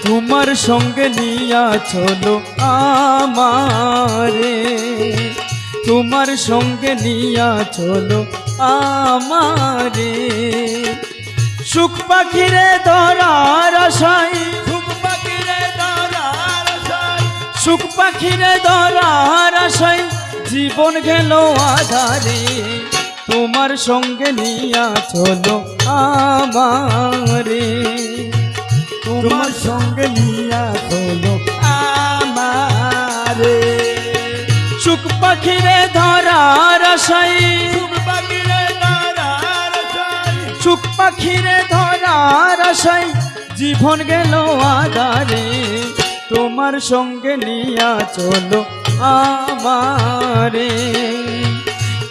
তোমার সঙ্গে নিয়া চলো আমারে, তোমার সঙ্গে নিয়া চলো আমারে। সুখ পাখিরে ধরার আশায়, সুখ পাখিরে ধরার আশায়, সুখ পাখিরে ধরার আশায় জীবন গেল আধারে। তোমার সঙ্গে নিয়া চলো আমারে, তোমার সঙ্গে নিয়া চলো আমারে। সুখ পাখিরে ধরার আশায়, সুখ পাখিরে ধরার আশায়, সুখ পাখিরে ধরার আশায় জীবন গেল আধারে। তোমার সঙ্গে নিয়া চলো আমারে,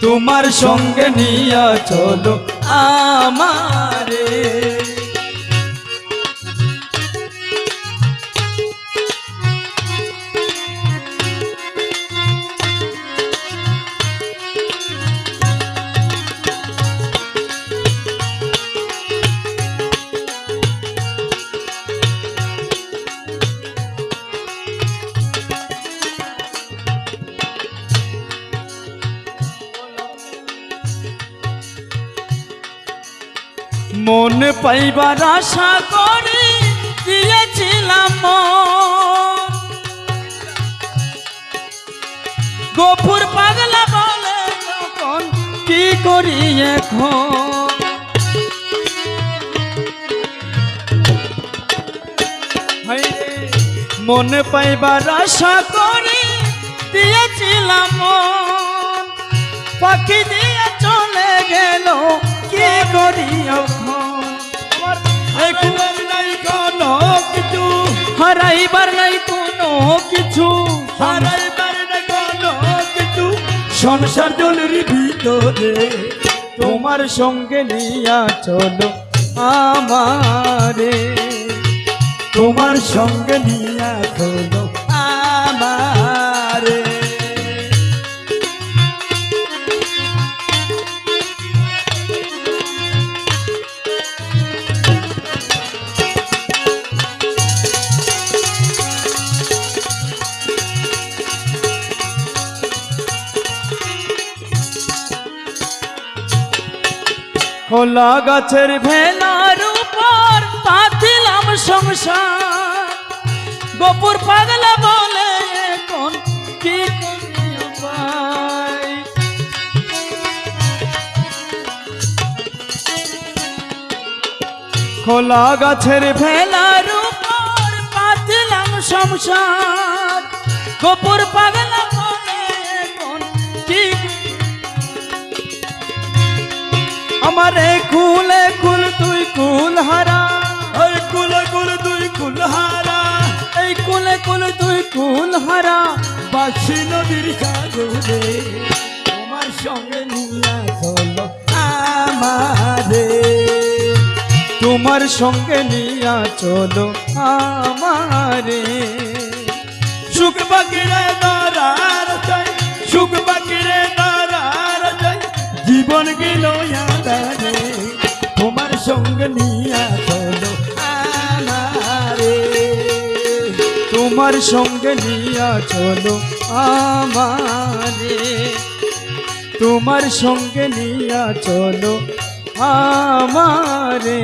তোমার সঙ্গে নিয়া চলো আমারে। মন পাইবার আশা করে দিয়েছিলাম মন, গফুর পাগলা বলে যখন কি করি এখন। হায়রে মন পাইবার আশা করে দিয়েছিলাম মন, পাখি দিয়ে চলে গেল কি করি এখন। হারাইবার নাই কোনো কিছু, হারাইবার নাই কোনো কিছু, হারাইবার নাই কোনো কিছু, সংসার জলের ভিতরে। তোমার সঙ্গে নিয়া চলো আমারে, তোমার সঙ্গে নিয়া চলো আমারে। খোলা গাছের ভেলার উপর পাতিলাম সংসার, গপুর পাগলা বলে এখন কি করি উপায়। খোলা গাছের ভেলার উপর পাতিলাম সংসার, গপুর পাগলা বলে এখন কি। আমারে কুলে কুল তুই কুল হারা, ওই কুলে কুল দুই কুল হারা, এই কুলে কুল তুই কুল হারা। বাসি নদীর সাগরে তোমার সঙ্গে নিয়া চলো আমারে। তোমার সঙ্গে নিয়া চলো আমারে। সুখ পাখিরে ধরার চাই, সুখ পাখিরে ধরার চাই জীবন গেল আধারে। তোমার সঙ্গে নিয়া চলো আমারে, তোমার সঙ্গে নিয়া চলো আমারে, তোমার সঙ্গে নিয়া চলো আমারে।